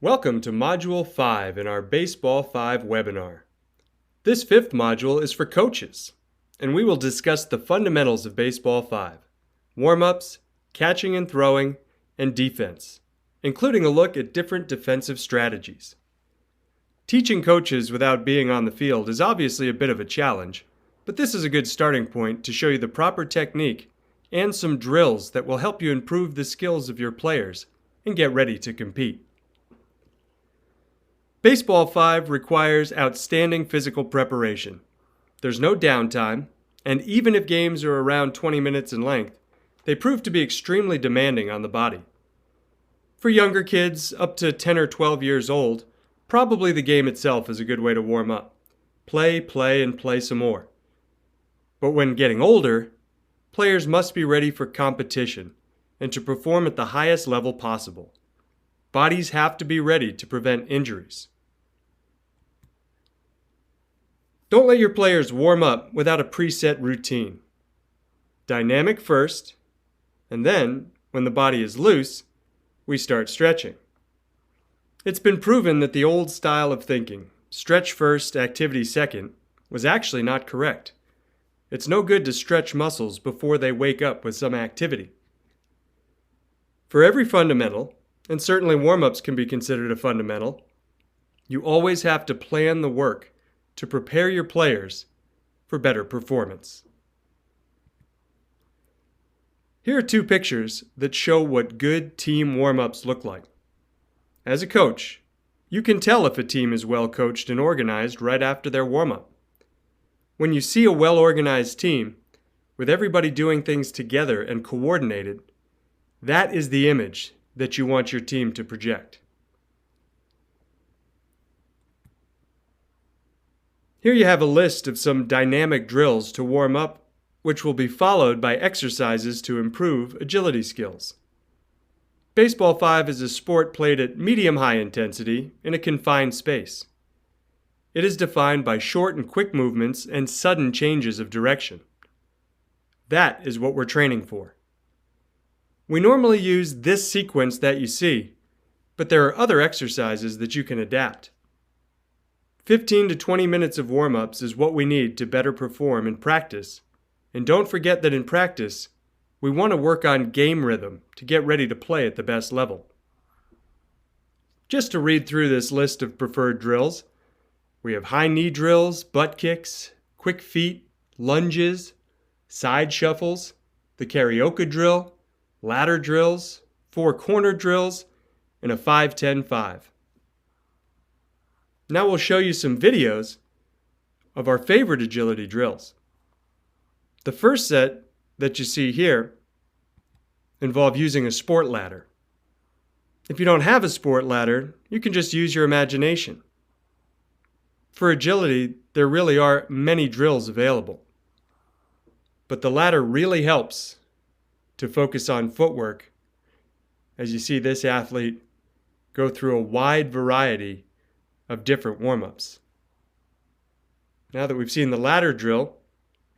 Welcome to Module 5 in our Baseball5 webinar. This fifth module is for coaches, and we will discuss the fundamentals of Baseball5, warm-ups, catching and throwing, and defense, including a look at different defensive strategies. Teaching coaches without being on the field is obviously a bit of a challenge, but this is a good starting point to show you the proper technique and some drills that will help you improve the skills of your players and get ready to compete. Baseball5 requires outstanding physical preparation. There's no downtime, and even if games are around 20 minutes in length, they prove to be extremely demanding on the body. For younger kids up to 10 or 12 years old, probably the game itself is a good way to warm up. Play, and play some more. But when getting older, players must be ready for competition and to perform at the highest level possible. Bodies have to be ready to prevent injuries. Don't let your players warm up without a preset routine. Dynamic first, and then, when the body is loose, we start stretching. It's been proven that the old style of thinking, stretch first, activity second, was actually not correct. It's no good to stretch muscles before they wake up with some activity. For every fundamental, and certainly warm-ups can be considered a fundamental, you always have to plan the work to prepare your players for better performance. Here are two pictures that show what good team warm-ups look like. As a coach, you can tell if a team is well coached and organized right after their warm-up. When you see a well-organized team, with everybody doing things together and coordinated, that is the image that you want your team to project. Here you have a list of some dynamic drills to warm up, which will be followed by exercises to improve agility skills. Baseball5 is a sport played at medium-high intensity in a confined space. It is defined by short and quick movements and sudden changes of direction. That is what we're training for. We normally use this sequence that you see, but there are other exercises that you can adapt. 15 to 20 minutes of warm-ups is what we need to better perform in practice. And don't forget that in practice, we want to work on game rhythm to get ready to play at the best level. Just to read through this list of preferred drills, we have high knee drills, butt kicks, quick feet, lunges, side shuffles, the karaoke drill, ladder drills, 4-corner drills, and a 5-10-5. Now we'll show you some videos of our favorite agility drills. The first set that you see here involve using a sport ladder. If you don't have a sport ladder, you can just use your imagination. For agility, there really are many drills available. But the ladder really helps to focus on footwork as you see this athlete go through a wide variety of different warm-ups. Now that we've seen the ladder drill,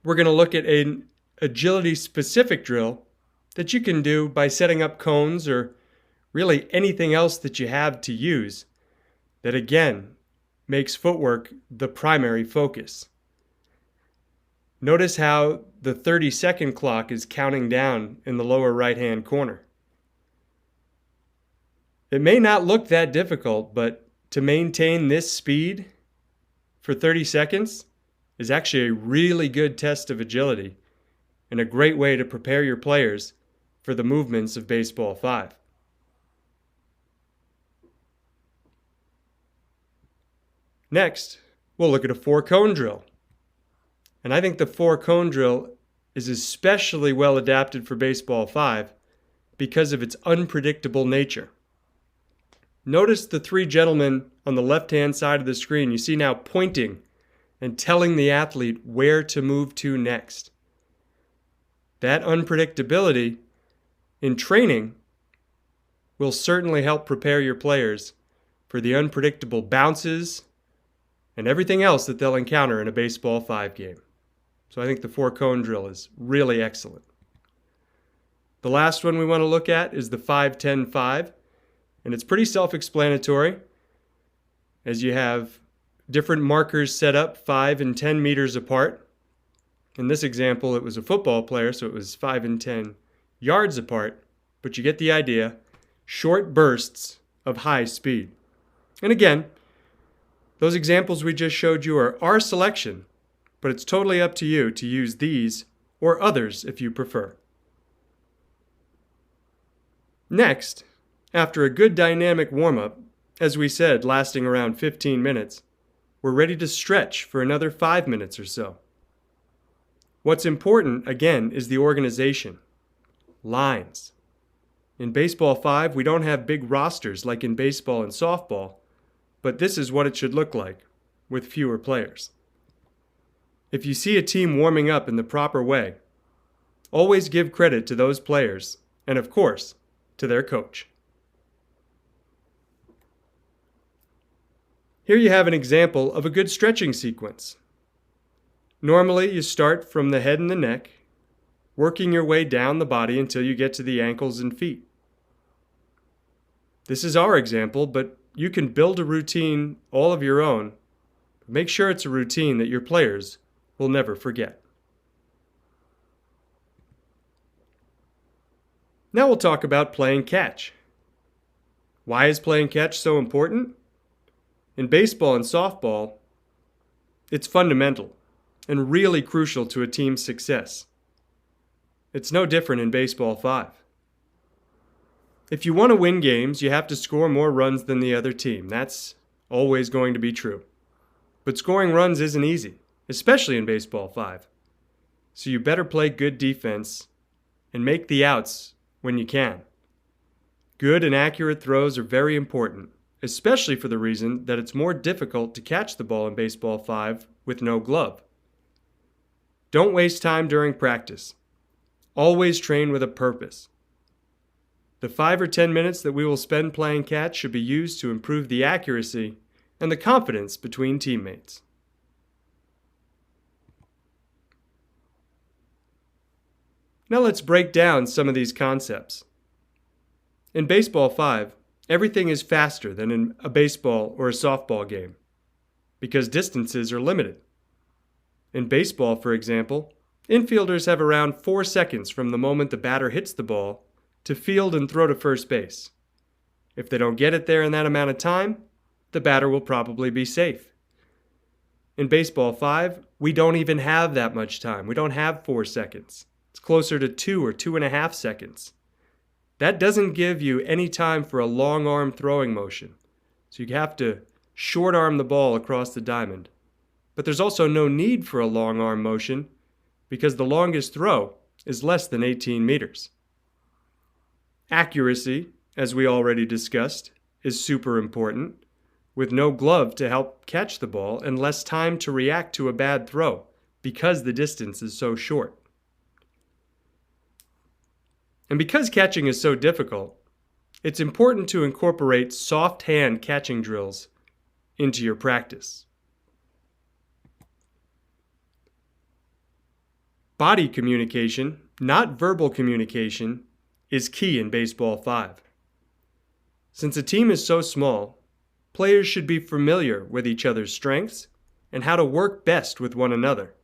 we're going to look at an agility-specific drill that you can do by setting up cones or really anything else that you have to use that again makes footwork the primary focus. Notice how the 30-second clock is counting down in the lower right-hand corner. It may not look that difficult, but to maintain this speed for 30 seconds is actually a really good test of agility and a great way to prepare your players for the movements of Baseball5. Next, we'll look at a 4-cone drill. And I think the 4-cone drill is especially well adapted for Baseball5 because of its unpredictable nature. Notice the 3 gentlemen on the left-hand side of the screen you see now pointing and telling the athlete where to move to next. That unpredictability in training will certainly help prepare your players for the unpredictable bounces and everything else that they'll encounter in a Baseball5 game. So I think the 4-cone drill is really excellent. The last one we want to look at is the 5-10-5. And it's pretty self-explanatory, as you have different markers set up 5 and 10 meters apart. In this example, it was a football player, so it was 5 and 10 yards apart, but you get the idea. Short bursts of high speed. And again, those examples we just showed you are our selection, but it's totally up to you to use these or others if you prefer. Next, after a good dynamic warm-up, as we said, lasting around 15 minutes, we're ready to stretch for another 5 minutes or so. What's important, again, is the organization. Lines. In Baseball 5, we don't have big rosters like in baseball and softball, but this is what it should look like with fewer players. If you see a team warming up in the proper way, always give credit to those players and, of course, to their coach. Here you have an example of a good stretching sequence. Normally, you start from the head and the neck, working your way down the body until you get to the ankles and feet. This is our example, but you can build a routine all of your own. Make sure it's a routine that your players will never forget. Now we'll talk about playing catch. Why is playing catch so important? In baseball and softball, it's fundamental and really crucial to a team's success. It's no different in Baseball 5. If you want to win games, you have to score more runs than the other team. That's always going to be true. But scoring runs isn't easy, especially in Baseball 5. So you better play good defense and make the outs when you can. Good and accurate throws are very important, especially for the reason that it's more difficult to catch the ball in Baseball 5 with no glove. Don't waste time during practice. Always train with a purpose. The 5 or 10 minutes that we will spend playing catch should be used to improve the accuracy and the confidence between teammates. Now let's break down some of these concepts. In Baseball 5, everything is faster than in a baseball or a softball game because distances are limited. In baseball, for example, infielders have around 4 seconds from the moment the batter hits the ball to field and throw to first base. If they don't get it there in that amount of time, the batter will probably be safe. In Baseball 5, we don't even have that much time. We don't have 4 seconds. It's closer to 2 or 2.5 seconds. That doesn't give you any time for a long arm throwing motion, so you have to short arm the ball across the diamond. But there's also no need for a long arm motion because the longest throw is less than 18 meters. Accuracy, as we already discussed, is super important, with no glove to help catch the ball and less time to react to a bad throw because the distance is so short. And because catching is so difficult, it's important to incorporate soft hand catching drills into your practice. Body communication, not verbal communication, is key in Baseball 5. Since a team is so small, players should be familiar with each other's strengths and how to work best with one another.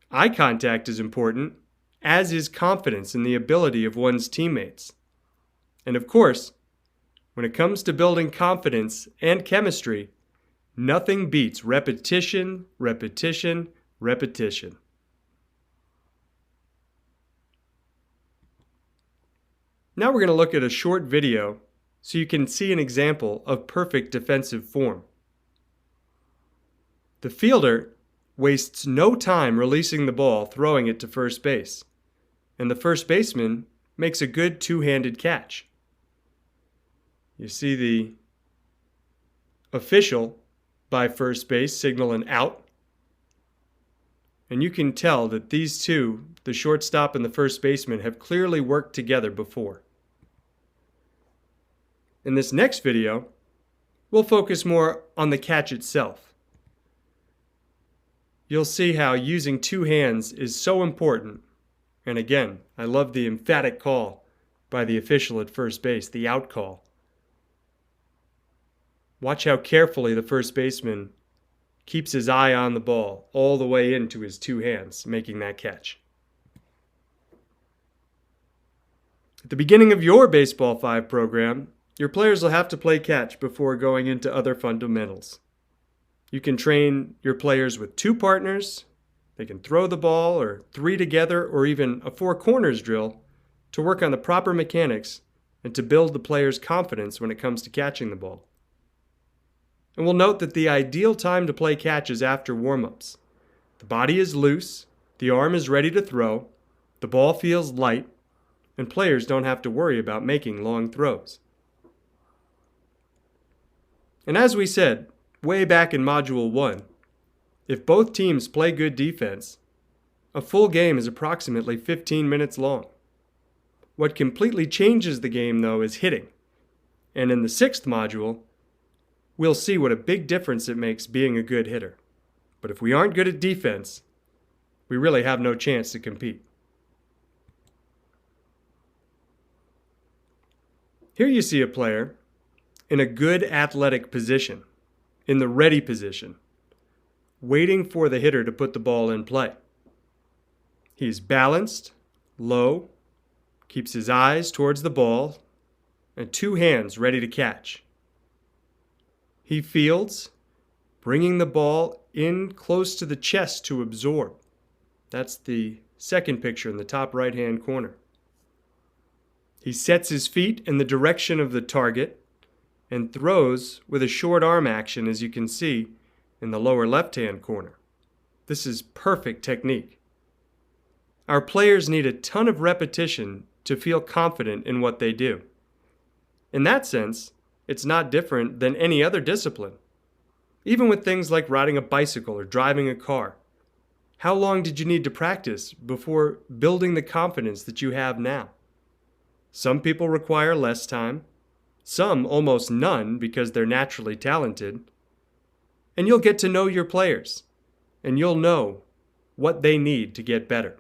Eye contact is important, as is confidence in the ability of one's teammates. And of course, when it comes to building confidence and chemistry, nothing beats repetition, repetition, repetition. Now we're going to look at a short video so you can see an example of perfect defensive form. The fielder wastes no time releasing the ball, throwing it to first base, and the first baseman makes a good two-handed catch. You see the official by first base signal an out, and you can tell that these two, the shortstop and the first baseman, have clearly worked together before. In this next video, we'll focus more on the catch itself. You'll see how using two hands is so important. And again, I love the emphatic call by the official at first base, the out call. Watch how carefully the first baseman keeps his eye on the ball all the way into his two hands, making that catch. At the beginning of your Baseball 5 program, your players will have to play catch before going into other fundamentals. You can train your players with 2 partners. They can throw the ball, or 3 together, or even a 4 corners drill to work on the proper mechanics and to build the player's confidence when it comes to catching the ball. And we'll note that the ideal time to play catch is after warm-ups. The body is loose, the arm is ready to throw, the ball feels light, and players don't have to worry about making long throws. And as we said way back in Module 1, if both teams play good defense, a full game is approximately 15 minutes long. What completely changes the game, though, is hitting. And in the 6th module, we'll see what a big difference it makes being a good hitter. But if we aren't good at defense, we really have no chance to compete. Here you see a player in a good athletic position, in the ready position, waiting for the hitter to put the ball in play. He's balanced, low, keeps his eyes towards the ball, and 2 hands ready to catch. He fields, bringing the ball in close to the chest to absorb. That's the second picture in the top right-hand corner. He sets his feet in the direction of the target and throws with a short arm action, as you can see in the lower left-hand corner. This is perfect technique. Our players need a ton of repetition to feel confident in what they do. In that sense, it's not different than any other discipline. Even with things like riding a bicycle or driving a car. How long did you need to practice before building the confidence that you have now? Some people require less time, some almost none because they're naturally talented. And you'll get to know your players, and you'll know what they need to get better.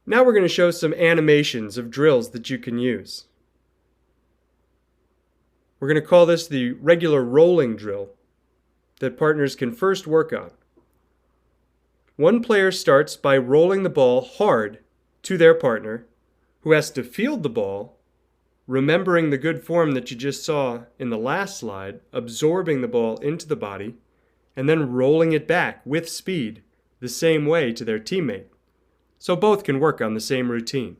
Now we're going to show some animations of drills that you can use. We're going to call this the regular rolling drill that partners can first work on. One player starts by rolling the ball hard to their partner, who has to field the ball, remembering the good form that you just saw in the last slide, absorbing the ball into the body, and then rolling it back with speed the same way to their teammate. So both can work on the same routine.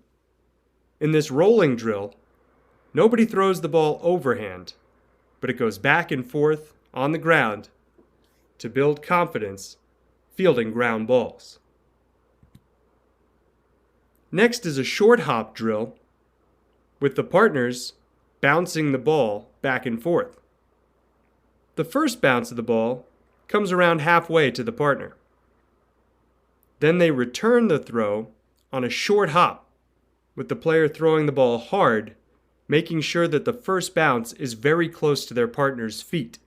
In this rolling drill, nobody throws the ball overhand, but it goes back and forth on the ground to build confidence fielding ground balls. Next is a short hop drill with the partners bouncing the ball back and forth. The first bounce of the ball comes around halfway to the partner. Then they return the throw on a short hop, with the player throwing the ball hard, making sure that the first bounce is very close to their partner's feet.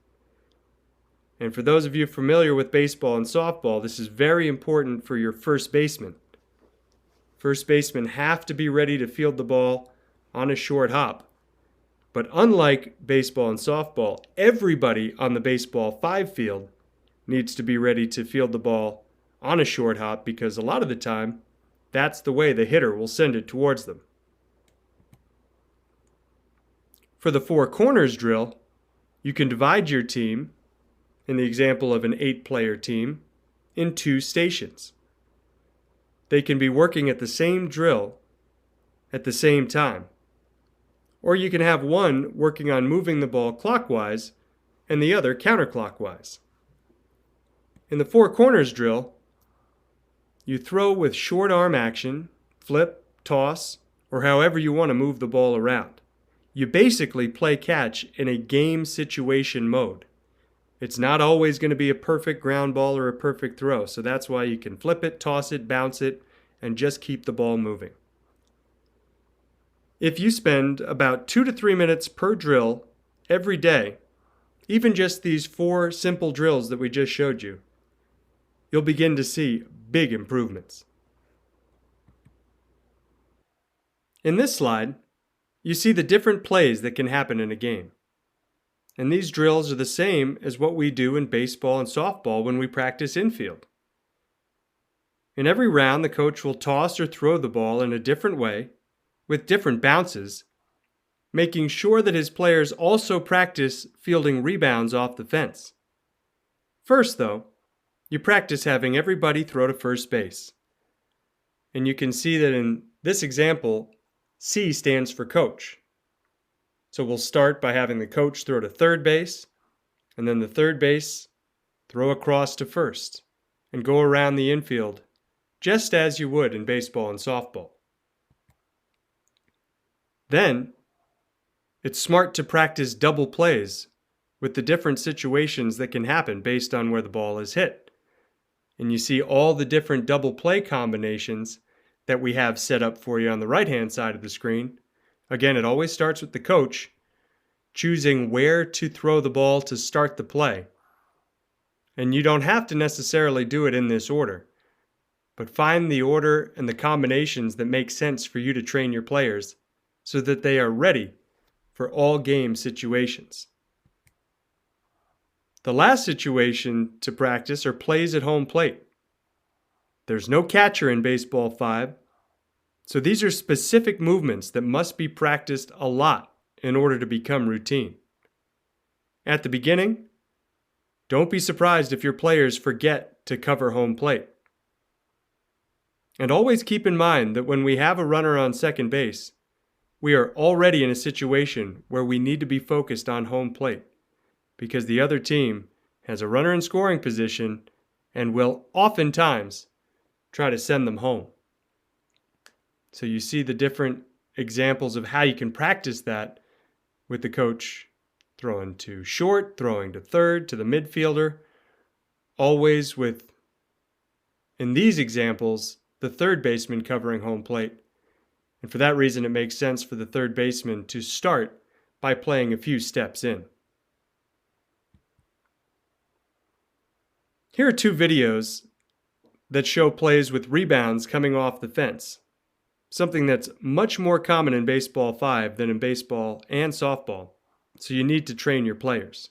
And for those of you familiar with baseball and softball, this is very important for your first baseman. First basemen have to be ready to field the ball on a short hop. But unlike baseball and softball, everybody on the Baseball5 field needs to be ready to field the ball on a short hop, because a lot of the time, that's the way the hitter will send it towards them. For the 4 corners drill, you can divide your team, in the example of an 8-player team, in 2 stations. They can be working at the same drill at the same time. Or you can have one working on moving the ball clockwise and the other counterclockwise. In the 4 corners drill, you throw with short arm action, flip, toss, or however you want to move the ball around. You basically play catch in a game situation mode. It's not always going to be a perfect ground ball or a perfect throw, so that's why you can flip it, toss it, bounce it, and just keep the ball moving. If you spend about 2 to 3 minutes per drill every day, even just these 4 simple drills that we just showed you, you'll begin to see big improvements. In this slide, you see the different plays that can happen in a game. And these drills are the same as what we do in baseball and softball when we practice infield. In every round, the coach will toss or throw the ball in a different way with different bounces, making sure that his players also practice fielding rebounds off the fence. First, though, you practice having everybody throw to first base. And you can see that in this example, C stands for coach. So we'll start by having the coach throw to third base, and then the third base throw across to first, and go around the infield just as you would in baseball and softball. Then, it's smart to practice double plays with the different situations that can happen based on where the ball is hit. And you see all the different double play combinations that we have set up for you on the right-hand side of the screen. Again, it always starts with the coach choosing where to throw the ball to start the play. And you don't have to necessarily do it in this order, but find the order and the combinations that make sense for you to train your players so that they are ready for all game situations. The last situation to practice are plays at home plate. There's no catcher in Baseball5, so these are specific movements that must be practiced a lot in order to become routine. At the beginning, don't be surprised if your players forget to cover home plate. And always keep in mind that when we have a runner on second base, we are already in a situation where we need to be focused on home plate because the other team has a runner in scoring position and will oftentimes try to send them home. So you see the different examples of how you can practice that with the coach throwing to short, throwing to third, to the midfielder, always with, in these examples, the third baseman covering home plate. And for that reason, it makes sense for the third baseman to start by playing a few steps in. Here are two videos that show plays with rebounds coming off the fence, something that's much more common in Baseball5 than in baseball and softball, so you need to train your players.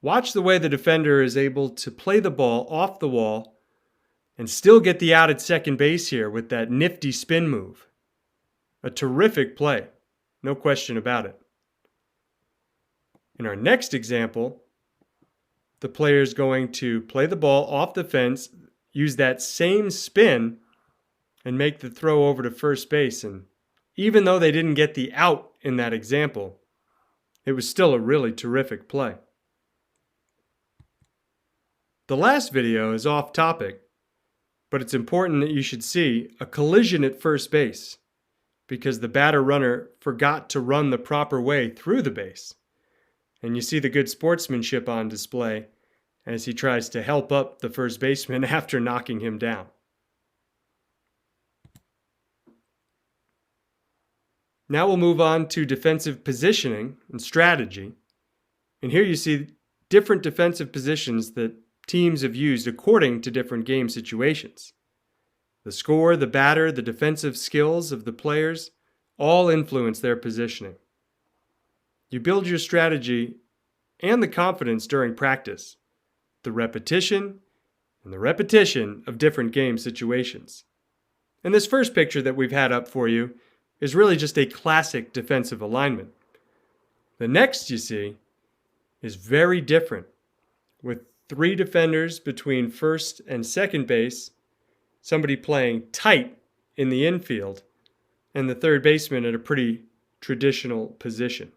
Watch the way the defender is able to play the ball off the wall and still get the out at second base here with that nifty spin move. A terrific play, no question about it. In our next example, the player is going to play the ball off the fence, use that same spin, and make the throw over to first base. And even though they didn't get the out in that example, it was still a really terrific play. The last video is off topic, but it's important that you should see a collision at first base because the batter runner forgot to run the proper way through the base. And you see the good sportsmanship on display as he tries to help up the first baseman after knocking him down. Now we'll move on to defensive positioning and strategy. And here you see different defensive positions that teams have used according to different game situations. The score, the batter, the defensive skills of the players all influence their positioning. You build your strategy and the confidence during practice, the repetition and the repetition of different game situations. And this first picture that we've had up for you is really just a classic defensive alignment. The next you see is very different, with 3 defenders between first and second base, somebody playing tight in the infield, and the third baseman at a pretty traditional position.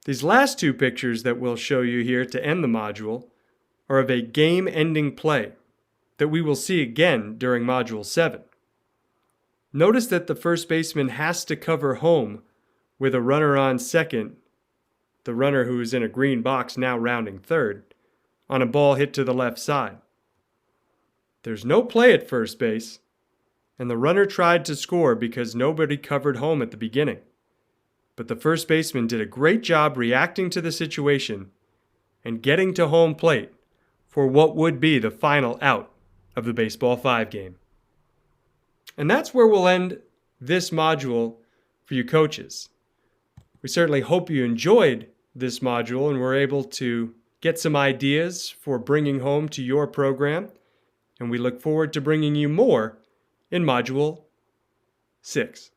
These last 2 pictures that we'll show you here to end the module are of a game-ending play that we will see again during Module 7. Notice that the first baseman has to cover home with a runner on second, the runner who is in a green box now rounding third, on a ball hit to the left side. There's no play at first base, and the runner tried to score because nobody covered home at the beginning. But the first baseman did a great job reacting to the situation and getting to home plate for what would be the final out of the Baseball 5 game. And that's where we'll end this module for you coaches. We certainly hope you enjoyed this module and were able to get some ideas for bringing home to your program. And we look forward to bringing you more in Module 6.